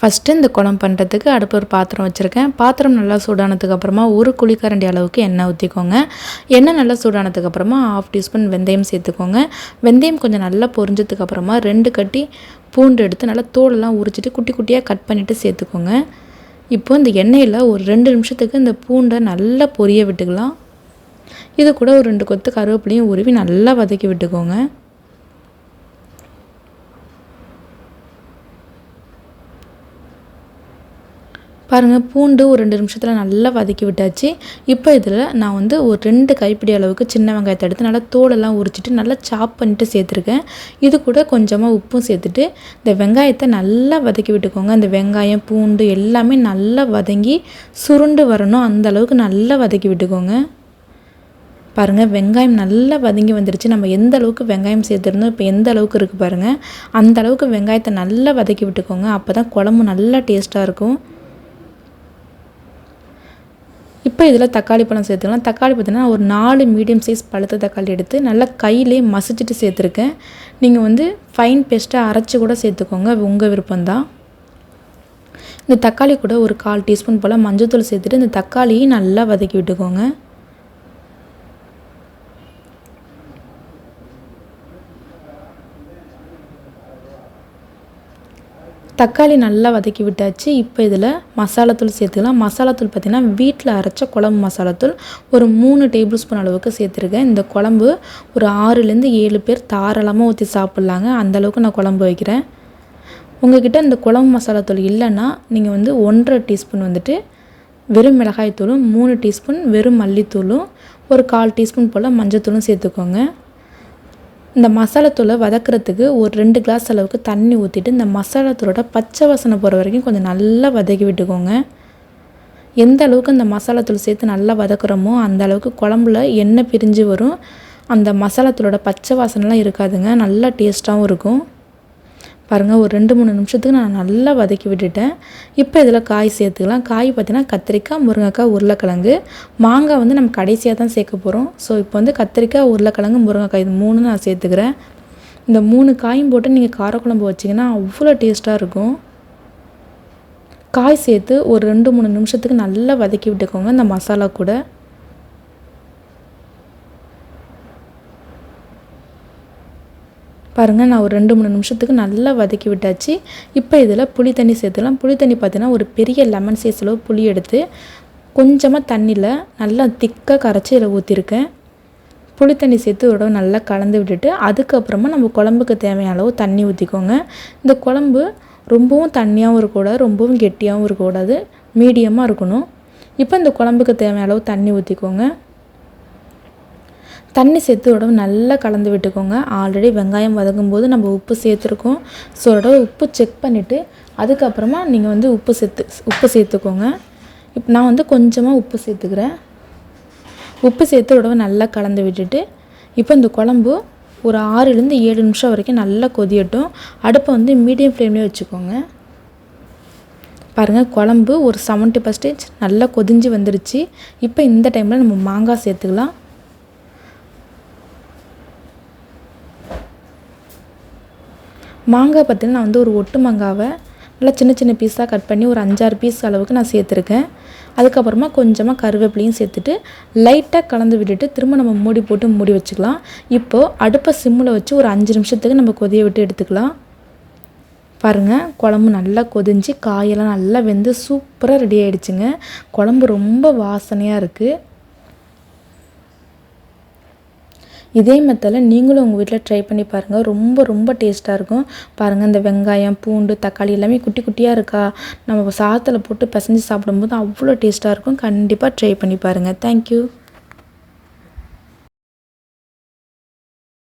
First இந்த குழம்பு பண்ணுறதுக்கு அடுப்பு ஒரு பாத்திரம் வச்சுருக்கேன். பாத்திரம் நல்லா சூடானதுக்கப்புறமா ஒரு குழிக்கரண்டி அளவுக்கு எண்ணெய் ஊற்றிக்கோங்க. எண்ணெய் நல்லா சூடானதுக்கப்புறமா 1/2 டீஸ்பூன் வெந்தயம் சேர்த்துக்கோங்க. வெந்தயம் கொஞ்சம் நல்லா பொரிஞ்சதுக்கப்புறமா 2 கட்டி பூண்டு எடுத்து நல்லா தோலெல்லாம் உரிச்சிட்டு குட்டி குட்டியாக கட் பண்ணிவிட்டு சேர்த்துக்கோங்க. இப்போ இந்த எண்ணெயில் ஒரு 2 நிமிஷத்துக்கு இந்த பூண்டை நல்லா பொரிய விட்டுக்கலாம். இது கூட ஒரு 2 கொத்து கருவேப்பிலையும் உருவி நல்லா வதக்கி விட்டுக்கோங்க. பாருங்கள், பூண்டு ஒரு 2 நிமிஷத்தில் நல்லா வதக்கி விட்டாச்சு. இப்போ இதில் நான் வந்து ஒரு 2 கைப்பிடி அளவுக்கு சின்ன வெங்காயத்தை எடுத்து நல்லா தோலெல்லாம் உரிச்சிட்டு நல்லா சாப் பண்ணிட்டு சேர்த்துருக்கேன். இது கூட கொஞ்சமாக உப்பும் சேர்த்துட்டு இந்த வெங்காயத்தை நல்லா வதக்கி விட்டுக்கோங்க. அந்த வெங்காயம் பூண்டு எல்லாமே நல்லா வதங்கி சுருண்டு வரணும், அந்த அளவுக்கு நல்லா வதக்கி விட்டுக்கோங்க. பாருங்கள், வெங்காயம் நல்லா வதங்கி வந்துருச்சு. நம்ம எந்த அளவுக்கு வெங்காயம் சேர்த்துருந்தோம் இப்போ எந்த அளவுக்கு இருக்குது பாருங்கள், அந்த அளவுக்கு வெங்காயத்தை நல்லா வதக்கி விட்டுக்கோங்க. அப்போ தான் குழம்பு நல்லா டேஸ்ட்டாக இருக்கும். இப்போ இதில் தக்காளி பழம் சேர்த்துக்கலாம். தக்காளி பார்த்தீங்கன்னா ஒரு 4 மீடியம் சைஸ் பழுத்த தக்காளி எடுத்து நல்லா கையிலே மசிச்சுட்டு சேர்த்துருக்கேன். நீங்கள் வந்து ஃபைன் பேஸ்ட்டாக அரைச்சி கூட சேர்த்துக்கோங்க, உங்கள் விருப்பம்தான். இந்த தக்காளி கூட ஒரு 1/4 டீஸ்பூன் போல் மஞ்சள்தூள் சேர்த்துட்டு இந்த தக்காளியும் நல்லா வதக்கி விட்டுக்கோங்க. தக்காளி நல்லா வதக்கி விட்டாச்சு. இப்போ இதில் மசாலாத்தூள் சேர்த்துக்கலாம். மசாலாத்தூள் பார்த்திங்கன்னா வீட்டில் அரைச்ச குழம்பு மசாலாத்தூள் ஒரு 3 டேபிள் ஸ்பூன் அளவுக்கு சேர்த்துருக்கேன். இந்த குழம்பு ஒரு 6லேருந்து 7 பேர் தாராளமாக ஊற்றி சாப்பிட்லாங்க, அந்தளவுக்கு நான் குழம்பு வைக்கிறேன். உங்கள்கிட்ட இந்த குழம்பு மசாலாத்தூள் இல்லைன்னா நீங்கள் வந்து 1/2 டீஸ்பூன் வந்துட்டு வெறும் மிளகாய்த்தூளும் 3 டீஸ்பூன் வெறும் மல்லித்தூளும் ஒரு 1/4 டீஸ்பூன் போல் மஞ்சத்தூளும் சேர்த்துக்கோங்க. இந்த மசாலாத்தூளை வதக்கிறதுக்கு ஒரு 2 கிளாஸ் அளவுக்கு தண்ணி ஊற்றிட்டு இந்த மசாலாத்தூளோட பச்சை வாசனை போகிற வரைக்கும் கொஞ்சம் நல்லா வதக்கி விட்டுக்கோங்க. எந்த அளவுக்கு இந்த மசாலாத்தூள் சேர்த்து நல்லா வதக்குறோமோ அந்த அளவுக்கு குழம்புல எண்ணெய் பிரிஞ்சு வரும். அந்த மசாலாத்தூளோட பச்சை வாசனைலாம் இருக்காதுங்க, நல்லா டேஸ்ட்டாகவும் இருக்கும். பாருங்கள், ஒரு 2-3 நிமிஷத்துக்கு நான் நல்லா வதக்கி விட்டுட்டேன். இப்போ இதில் காய் சேர்த்துக்கலாம். காய் பார்த்திங்கன்னா கத்திரிக்காய், முருங்கைக்காய், உருளைக்கிழங்கு, மாங்காய் வந்து நம்ம கடைசியாக தான் சேர்க்க போகிறோம். ஸோ இப்போ வந்து கத்திரிக்காய், உருளைக்கிழங்கு, முருங்கைக்காய் இது 3 நான் சேர்த்துக்கிறேன். இந்த 3 காயும் போட்டு நீங்கள் காரக்குழம்பு வச்சிங்கன்னா அவ்வளோ டேஸ்ட்டாக இருக்கும். காய் சேர்த்து ஒரு 2-3 நிமிஷத்துக்கு நல்லா வதக்கி விட்டுக்கோங்க இந்த மசாலா கூட. பாருங்கள், நான் ஒரு 2-3 நிமிஷத்துக்கு நல்லா வதக்கி விட்டாச்சு. இப்போ இதில் புளி தண்ணி சேர்த்துக்கலாம். புளி தண்ணி பார்த்தீங்கன்னா ஒரு பெரிய லெமன் சைஸ் அளவு புளி எடுத்து கொஞ்சமாக தண்ணியில் நல்லா திக்காக கரைச்சி இதில் ஊற்றிருக்கேன். புளி தண்ணி சேர்த்து ஒரு நல்லா கலந்து விட்டுட்டு அதுக்கப்புறமா நம்ம குழம்புக்கு தேவையான அளவு தண்ணி ஊற்றிக்கோங்க. இந்த குழம்பு ரொம்பவும் தண்ணியாகவும் இருக்கக்கூடாது, ரொம்பவும் கெட்டியாகவும் இருக்கக்கூடாது, மீடியமாக இருக்கணும். இப்போ இந்த குழம்புக்கு தேவையான அளவு தண்ணி ஊற்றிக்கோங்க. தண்ணி சேர்த்து நல்லா கலந்து விட்டுக்கோங்க. ஆல்ரெடி வெங்காயம் வதங்கும்போது நம்ம உப்பு சேர்த்துருக்கோம். ஸோ உப்பு செக் பண்ணிவிட்டு அதுக்கப்புறமா நீங்கள் வந்து உப்பு சேர்த்துக்கோங்க. இப்போ நான் வந்து கொஞ்சமாக உப்பு சேர்த்துக்கிறேன். உப்பு சேர்த்து நல்லா கலந்து விட்டுட்டு இப்போ இந்த குழம்பு ஒரு 6லேருந்து 7 நிமிஷம் வரைக்கும் நல்லா கொதியட்டும். அடுப்பை வந்து மீடியம் ஃப்ளேம்லேயே வச்சுக்கோங்க. பாருங்கள், குழம்பு ஒரு 70% நல்லா கொதிஞ்சு வந்துருச்சு. இப்போ இந்த டைமில் நம்ம மாங்காய் சேர்த்துக்கலாம். மாங்காய் பார்த்திங்கன்னா நான் வந்து ஒரு ஒட்டு மாங்காவை நல்லா சின்ன சின்ன பீஸாக கட் பண்ணி ஒரு 5-6 பீஸ் அளவுக்கு நான் சேர்த்துருக்கேன். அதுக்கப்புறமா கொஞ்சமாக கருவேப்பிலையும் சேர்த்துட்டு லைட்டாக கலந்து விட்டுட்டு திரும்ப நம்ம மூடி போட்டு மூடி வச்சுக்கலாம். இப்போது அடுப்பை சிம்மில் வச்சு ஒரு 5 நிமிஷத்துக்கு நம்ம கொதிய விட்டு எடுத்துக்கலாம். பாருங்கள், குழம்பு நல்லா கொதிஞ்சு காயெல்லாம் நல்லா வெந்து சூப்பராக ரெடி ஆகிடுச்சுங்க. குழம்பு ரொம்ப வாசனையாக இருக்குது. இதே மெத்தடில் நீங்களும் உங்கள் வீட்டில் ட்ரை பண்ணி பாருங்கள். ரொம்ப டேஸ்ட்டாக இருக்கும். பாருங்கள், இந்த வெங்காயம் பூண்டு தக்காளி எல்லாமே குட்டி குட்டியாக இருக்கா, நம்ம சாதத்தில் போட்டு பிசைஞ்சு சாப்பிடும்போது அவ்வளோ டேஸ்ட்டாக இருக்கும். கண்டிப்பாக ட்ரை பண்ணி பாருங்கள். தேங்க்யூ.